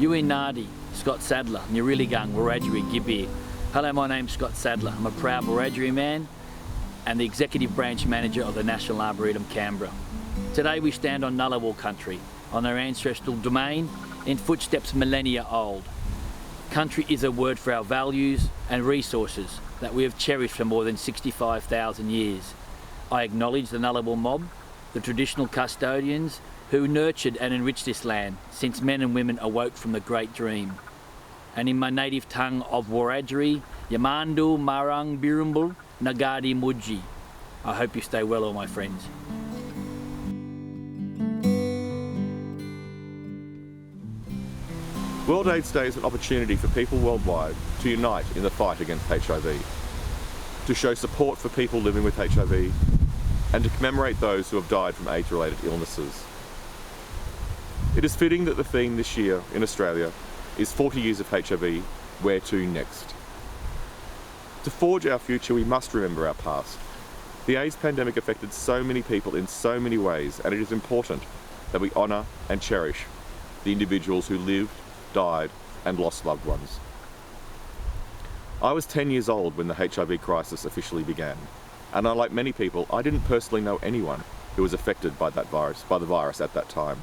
Nadi, Scott Sadler, Niriligang, Wiradjuri, Gibir. Hello, my name's Scott Sadler. I'm a proud Wiradjuri man and the Executive Branch Manager of the National Arboretum, Canberra. Today we stand on Ngunnawal country, on our ancestral domain, in footsteps millennia old. Country is a word for our values and resources that we have cherished for more than 65,000 years. I acknowledge the Ngunnawal mob, the traditional custodians who nurtured and enriched this land since men and women awoke from the great dream. And in my native tongue of Wiradjuri, Yamandu Marang Birumbul Nagadi Muji. I hope you stay well, all my friends. World AIDS Day is an opportunity for people worldwide to unite in the fight against HIV, to show support for people living with HIV, and to commemorate those who have died from AIDS-related illnesses. It is fitting that the theme this year in Australia is 40 years of HIV, where to next? To forge our future, we must remember our past. The AIDS pandemic affected so many people in so many ways, and it is important that we honour and cherish the individuals who lived, died, and lost loved ones. I was 10 years old when the HIV crisis officially began, and unlike many people, I didn't personally know anyone who was affected by the virus at that time.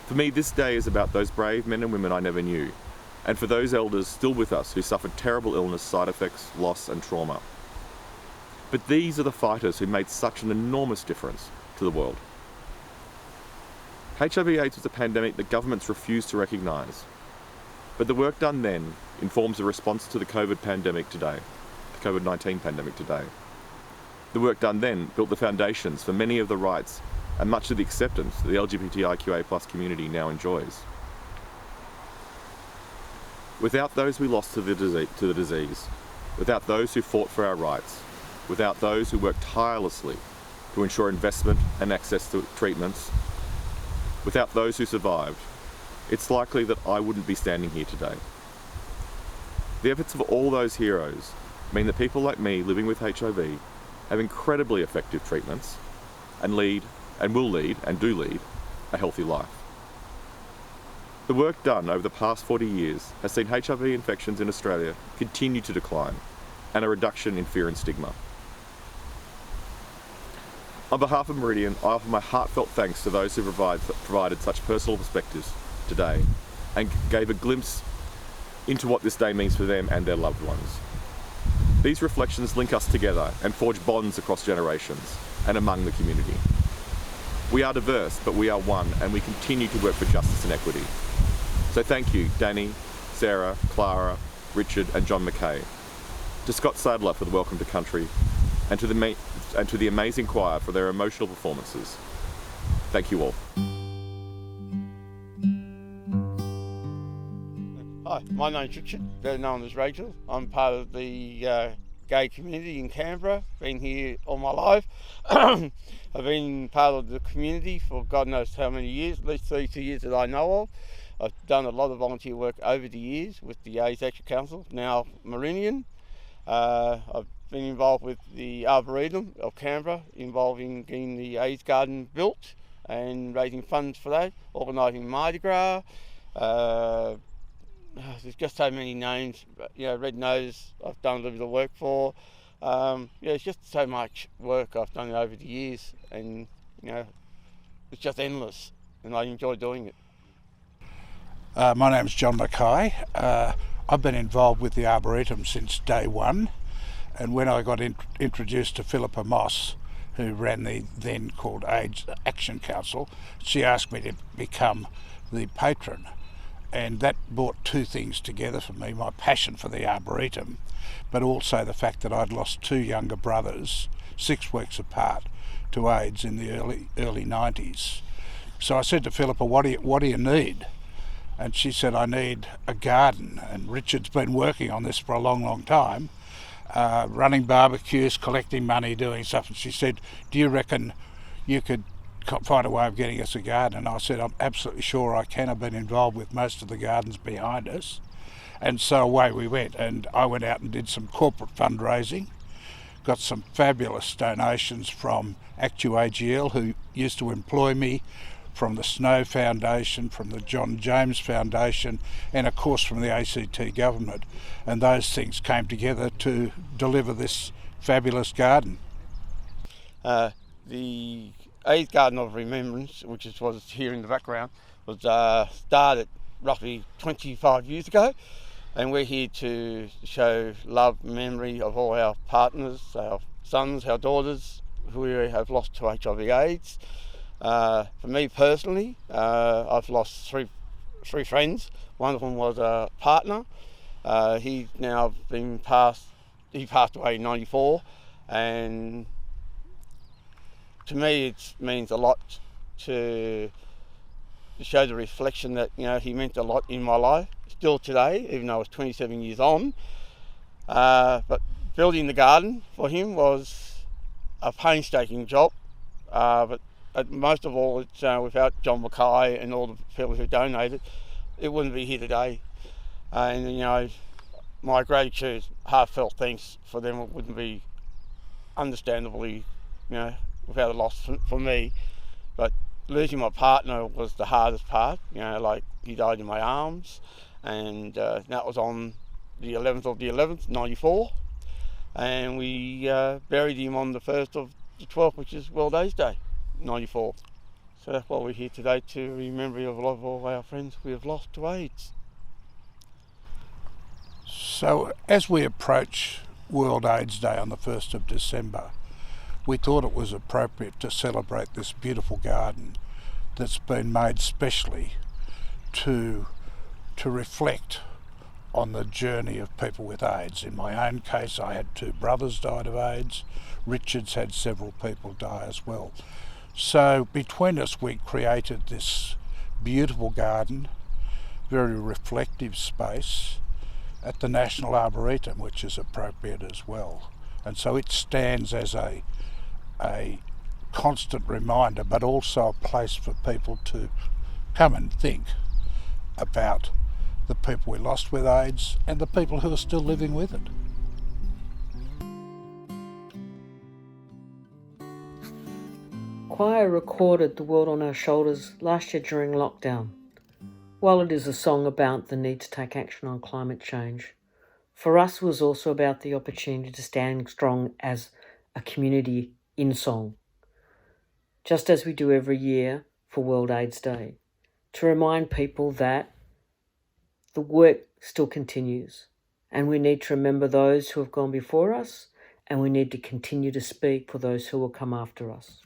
For me, this day is about those brave men and women I never knew, and for those elders still with us who suffered terrible illness, side effects, loss, and trauma. But these are the fighters who made such an enormous difference to the world. HIV/AIDS was a pandemic that governments refused to recognise, but the work done then informs the response to the COVID-19 pandemic today. The work done then built the foundations for many of the rights and much of the acceptance that the LGBTIQA+ community now enjoys. Without those we lost to the disease, without those who fought for our rights, without those who worked tirelessly to ensure investment and access to treatments, without those who survived, it's likely that I wouldn't be standing here today. The efforts of all those heroes mean that people like me living with HIV have incredibly effective treatments and will lead a healthy life. The work done over the past 40 years has seen HIV infections in Australia continue to decline and a reduction in fear and stigma. On behalf of Meridian, I offer my heartfelt thanks to those who provided such personal perspectives today and gave a glimpse into what this day means for them and their loved ones. These reflections link us together and forge bonds across generations and among the community. We are diverse, but we are one, and we continue to work for justice and equity. So thank you, Danny, Sarah, Clara, Richard, and John McKay. To Scott Sadler for the welcome to country, and to the amazing choir for their emotional performances. Thank you all. Hi, my name's Richard, better known as Rachel. I'm part of the gay community in Canberra, been here all my life. I've been part of the community for God knows how many years, at least 32 years that I know of. I've done a lot of volunteer work over the years with the AIDS Action Council, now Meridian. I've been involved with the Arboretum of Canberra, involving getting the AIDS garden built and raising funds for that, organising Mardi Gras. There's just so many names, Red Nose I've done a little bit of work for. It's just so much work I've done over the years, and it's just endless, and I enjoy doing it. My name's John McKay. I've been involved with the Arboretum since day one, and when I got introduced to Philippa Moss, who ran the then called AIDS Action Council, she asked me to become the patron. And that brought two things together for me, my passion for the Arboretum, but also the fact that I'd lost two younger brothers 6 weeks apart to AIDS in the early 90s. So I said to Philippa, what do you need? And she said, I need a garden. And Richard's been working on this for a long, long time, running barbecues, collecting money, doing stuff. And she said, do you reckon you could find a way of getting us a garden? And I said, I'm absolutely sure I can. I've been involved with most of the gardens behind us. And so away we went, and I went out and did some corporate fundraising, got some fabulous donations from ActuAGL, who used to employ me from the Snow Foundation, from the John James Foundation, and of course from the ACT government. And those things came together to deliver this fabulous garden. The AIDS Garden of Remembrance, which is what's here in the background, was started roughly 25 years ago, and we're here to show love and memory of all our partners, our sons, our daughters who we have lost to HIV/AIDS. For me personally, I've lost three friends. One of them was a partner. He's now been passed. He passed away in '94, and to me it means a lot to show the reflection that, you know, he meant a lot in my life still today, even though I was 27 years on. But building the garden for him was a painstaking job, but most of all, it's without John Mackay and all the people who donated, it wouldn't be here today. And you know, my gratitude, heartfelt thanks for them, it wouldn't be understandably, you know, without a loss for me. But losing my partner was the hardest part. You know, like, he died in my arms, and that was on the 11th of the 11th, '94, and we buried him on the 1st of the 12th, which is World AIDS Day, '94. So that's why we're here today, to remember of a lot of all our friends we have lost to AIDS. So as we approach World AIDS Day on the 1st of December, we thought it was appropriate to celebrate this beautiful garden that's been made specially to reflect on the journey of people with AIDS. In my own case, I had 2 brothers died of AIDS. Richard's had several people die as well. So between us, we created this beautiful garden, very reflective space at the National Arboretum, which is appropriate as well. And so it stands as a constant reminder, but also a place for people to come and think about the people we lost with AIDS and the people who are still living with it. Choir recorded The World on Our Shoulders last year during lockdown. While it is a song about the need to take action on climate change, for us it was also about the opportunity to stand strong as a community in song, just as we do every year for World AIDS Day, to remind people that the work still continues, and we need to remember those who have gone before us, and we need to continue to speak for those who will come after us.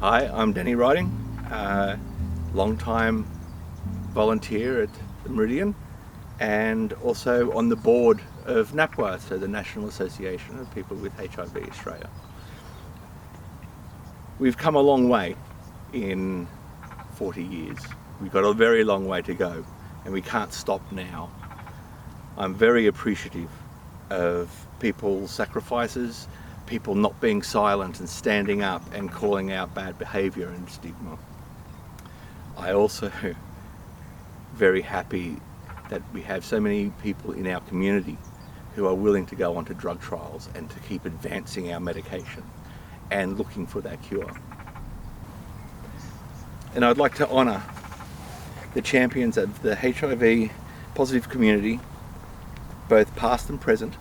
Hi, I'm Danny Riding, long-time volunteer at the Meridian and also on the board of NAPWA, so the National Association of People with HIV Australia. We've come a long way in 40 years. We've got a very long way to go and we can't stop now. I'm very appreciative of people's sacrifices, people not being silent and standing up and calling out bad behaviour and stigma. I also very happy that we have so many people in our community who are willing to go onto drug trials and to keep advancing our medication and looking for that cure. And I'd like to honour the champions of the HIV positive community, both past and present,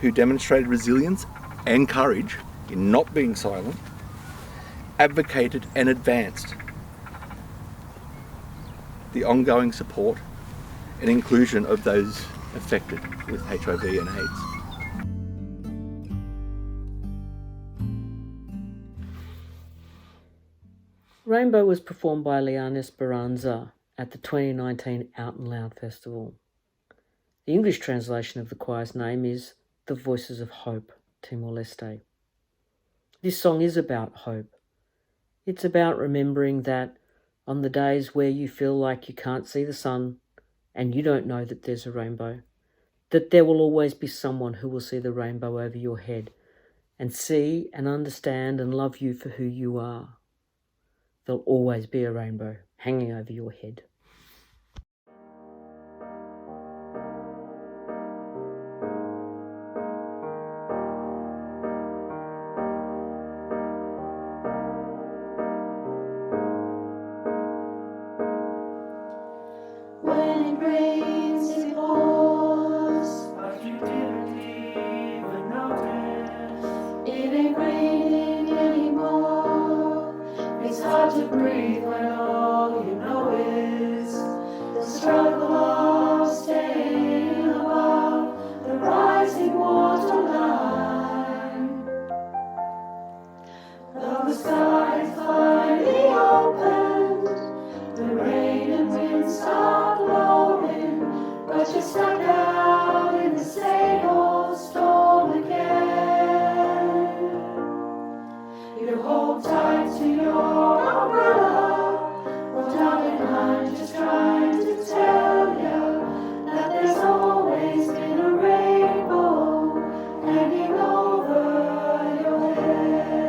who demonstrated resilience and courage in not being silent, advocated and advanced the ongoing support and inclusion of those affected with HIV and AIDS. Rainbow was performed by Liana Esperanza at the 2019 Out and Loud Festival. The English translation of the choir's name is The Voices of Hope, Timor-Leste. This song is about hope. It's about remembering that on the days where you feel like you can't see the sun and you don't know that there's a rainbow, that there will always be someone who will see the rainbow over your head and see and understand and love you for who you are. There'll always be a rainbow hanging over your head. When it rains, it pours, but you didn't even notice. It ain't raining anymore. It's hard to breathe when all you know is the struggle of staying above the rising waterline. Though the sky is finally opened, the rain and wind start blowing, but you're stuck out in the same old storm again. You hold tight to your umbrella. Well, darling, I'm just trying to tell you that there's always been a rainbow hanging over your head.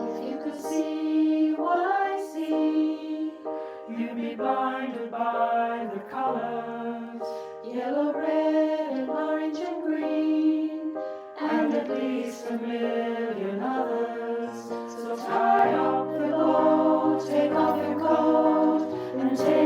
If you could see what I see, you'd be blinded by the colors, yellow, red, and orange and green, and at least a million others. So tie up the boat, take off your coat, and take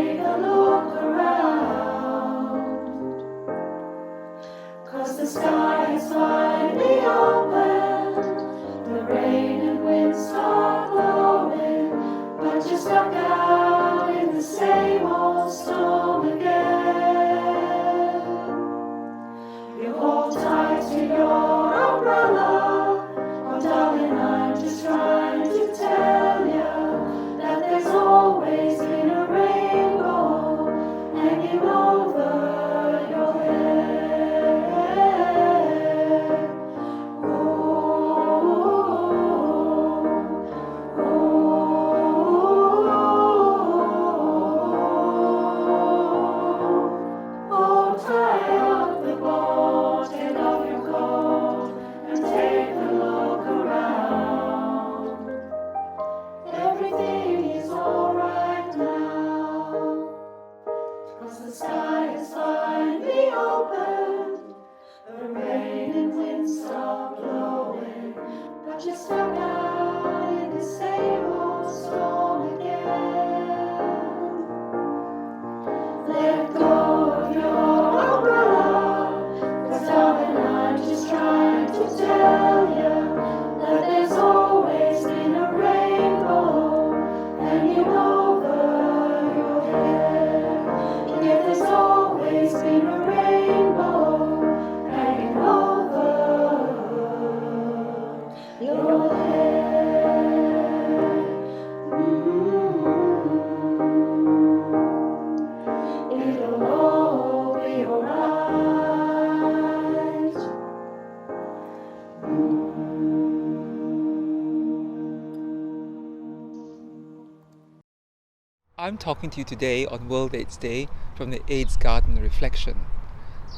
I'm talking to you today on World AIDS Day from the AIDS Garden Reflection.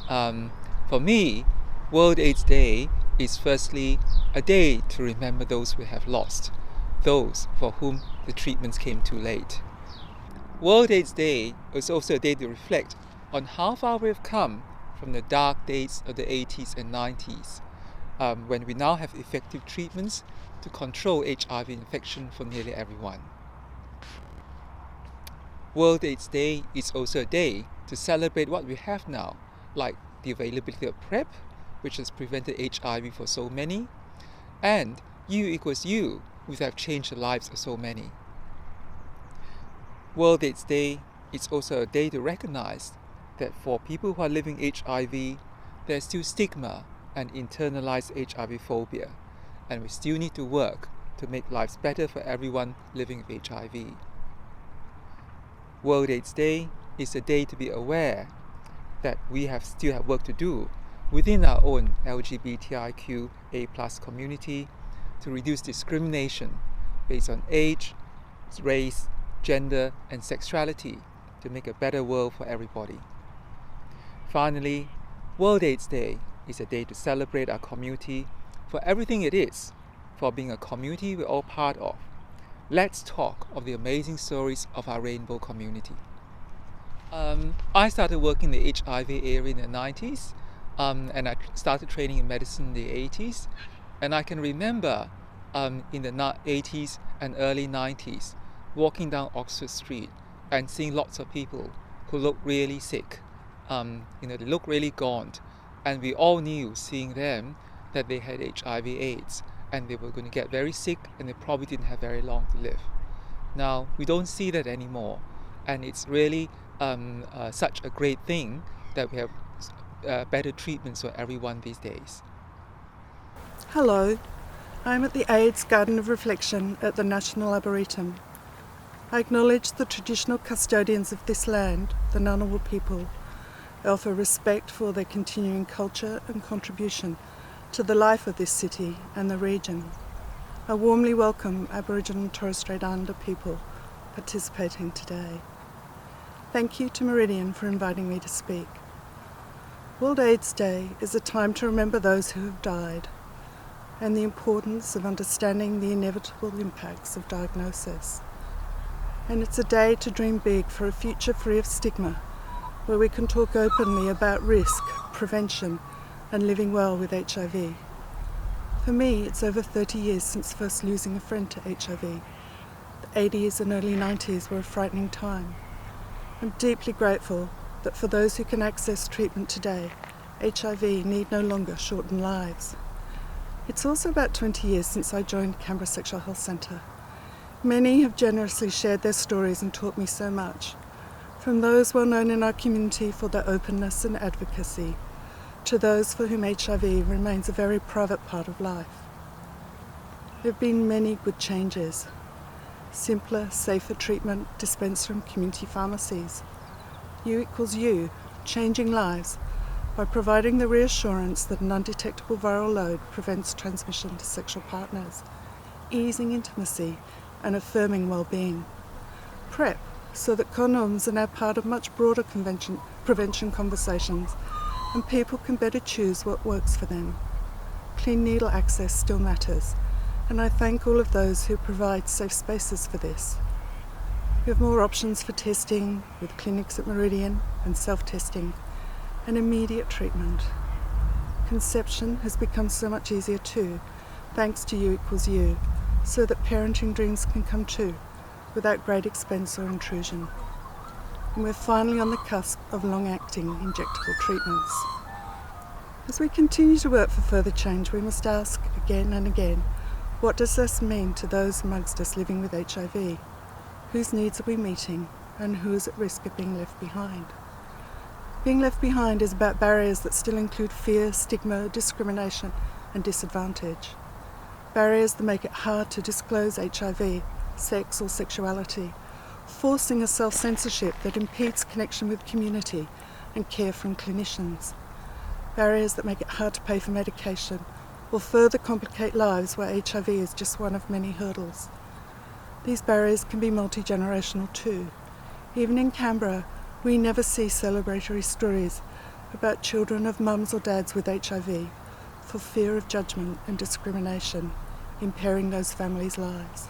For me, World AIDS Day is firstly a day to remember those we have lost, those for whom the treatments came too late. World AIDS Day is also a day to reflect on how far we've come from the dark days of the 80s and 90s, when we now have effective treatments to control HIV infection for nearly everyone. World AIDS Day is also a day to celebrate what we have now, like the availability of PrEP, which has prevented HIV for so many, and U=U, which have changed the lives of so many. World AIDS Day is also a day to recognize that for people who are living HIV, there's still stigma and internalized HIV phobia, and we still need to work to make lives better for everyone living with HIV. World AIDS Day is a day to be aware that we still have work to do within our own LGBTIQA+ community to reduce discrimination based on age, race, gender, and sexuality to make a better world for everybody. Finally, World AIDS Day is a day to celebrate our community for everything it is, for being a community we're all part of. Let's talk of the amazing stories of our rainbow community. I started working in the HIV area in the 90s, and I started training in medicine in the 80s. And I can remember in the 80s and early 90s walking down Oxford Street and seeing lots of people who looked really sick. They looked really gaunt, and we all knew, seeing them, that they had HIV/AIDS and they were going to get very sick and they probably didn't have very long to live. Now, we don't see that anymore, and it's really such a great thing that we have better treatments for everyone these days. Hello, I'm at the AIDS Garden of Reflection at the National Arboretum. I acknowledge the traditional custodians of this land, the Ngunnawal people. I offer respect for their continuing culture and contribution to the life of this city and the region. I warmly welcome Aboriginal and Torres Strait Islander people participating today. Thank you to Meridian for inviting me to speak. World AIDS Day is a time to remember those who have died and the importance of understanding the inevitable impacts of diagnosis. And it's a day to dream big for a future free of stigma, where we can talk openly about risk, prevention, and living well with HIV. For me, it's over 30 years since first losing a friend to HIV. The 80s and early 90s were a frightening time. I'm deeply grateful that for those who can access treatment today, HIV need no longer shorten lives. It's also about 20 years since I joined Canberra Sexual Health Centre. Many have generously shared their stories and taught me so much, from those well known in our community for their openness and advocacy, to those for whom HIV remains a very private part of life. There have been many good changes. Simpler, safer treatment dispensed from community pharmacies. U=U, changing lives by providing the reassurance that an undetectable viral load prevents transmission to sexual partners, easing intimacy and affirming well-being. PrEP, so that condoms are now part of much broader prevention conversations and people can better choose what works for them. Clean needle access still matters, and I thank all of those who provide safe spaces for this. We have more options for testing with clinics at Meridian and self-testing and immediate treatment. Conception has become so much easier too, thanks to U=U, so that parenting dreams can come true without great expense or intrusion. And we're finally on the cusp of long-acting injectable treatments. As we continue to work for further change, we must ask again and again, what does this mean to those amongst us living with HIV? Whose needs are we meeting, and who is at risk of being left behind? Being left behind is about barriers that still include fear, stigma, discrimination, and disadvantage. Barriers that make it hard to disclose HIV, sex, or sexuality, forcing a self-censorship that impedes connection with community and care from clinicians. Barriers that make it hard to pay for medication or further complicate lives where HIV is just one of many hurdles. These barriers can be multi-generational too, Even in Canberra, we never see celebratory stories about children of mums or dads with HIV for fear of judgment and discrimination, impairing those families' lives.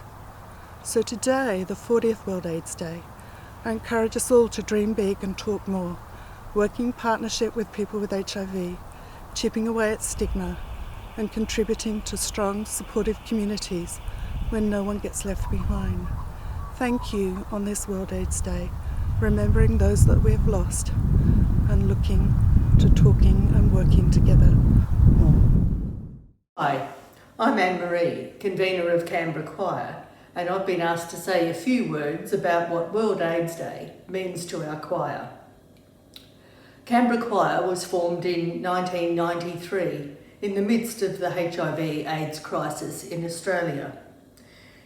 So today, the 40th World AIDS Day, I encourage us all to dream big and talk more, working in partnership with people with HIV, chipping away at stigma and contributing to strong, supportive communities when no one gets left behind. Thank you on this World AIDS Day, remembering those that we have lost and looking to talking and working together more. Hi, I'm Anne-Marie, convener of Canberra QWire, and I've been asked to say a few words about what World AIDS Day means to our choir. Canberra QWire was formed in 1993 in the midst of the HIV/AIDS crisis in Australia.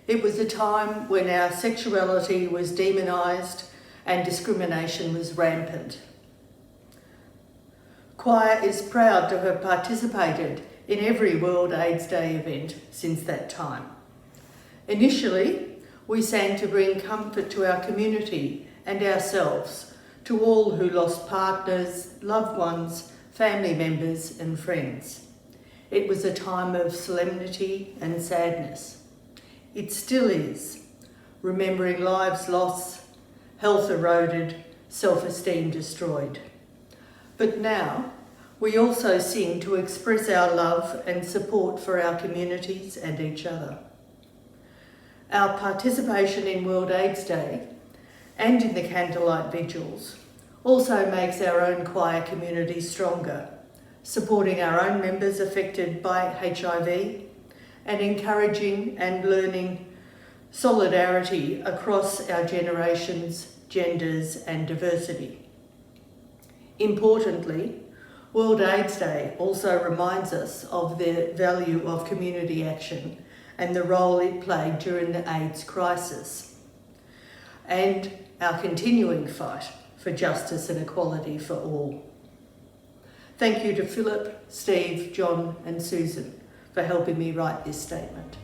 It was a time when our sexuality was demonised and discrimination was rampant. Choir is proud to have participated in every World AIDS Day event since that time. Initially, we sang to bring comfort to our community and ourselves, to all who lost partners, loved ones, family members and friends. It was a time of solemnity and sadness. It still is, remembering lives lost, health eroded, self-esteem destroyed. But now, we also sing to express our love and support for our communities and each other. Our participation in World AIDS Day and in the candlelight vigils also makes our own choir community stronger, supporting our own members affected by HIV and encouraging and learning solidarity across our generations, genders and diversity. Importantly, World AIDS Day also reminds us of the value of community action and the role it played during the AIDS crisis, and our continuing fight for justice and equality for all. Thank you to Philip, Steve, John and Susan for helping me write this statement.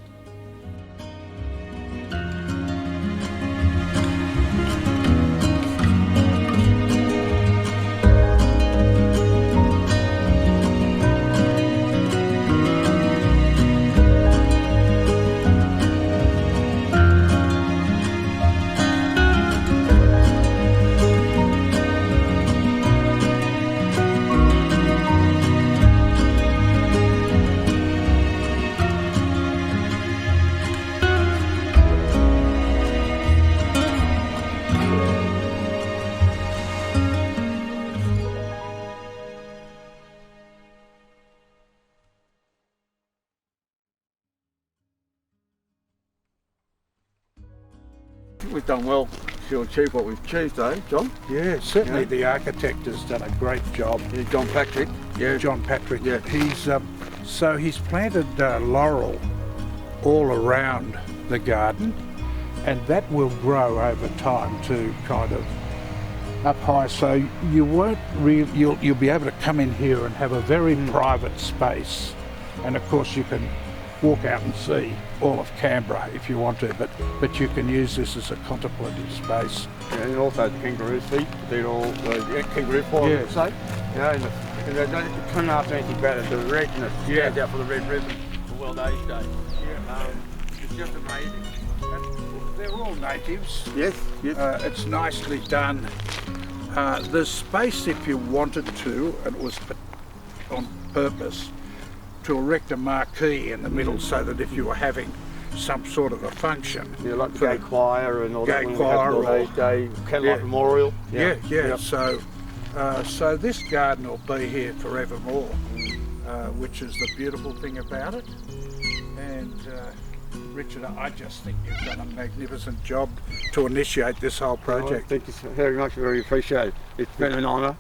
We've done well to achieve what we've achieved, though, John. Yeah, certainly Yeah. the architect has done a great job. Yeah, John Patrick. Yeah. John Patrick. Yeah. He's planted laurel all around the garden, and that will grow over time to kind of up high. So you won't you'll be able to come in here and have a very private space, and of course you can walk out and see all of Canberra if you want to, but you can use this as a contemplative space. Yeah, and also the kangaroo seat, did all the kangaroo fire, Yeah. say. You know, and they couldn't ask anything better. The red and it stands out for the red ribbon for World AIDS Day. Yeah. It's just amazing. They're all natives. Yes, yes. It's nicely done. There's space if you wanted to, and it was on purpose, to erect a marquee in the middle so that if you were having some sort of a function. Yeah, like the gay choir and all that. Gay when choir we have World AIDS Day, Candlelight Memorial. Yeah. So this garden will be here forevermore, which is the beautiful thing about it. And Richard, I just think you've done a magnificent job to initiate this whole project. Thank you very much, very appreciated. It's been an honour.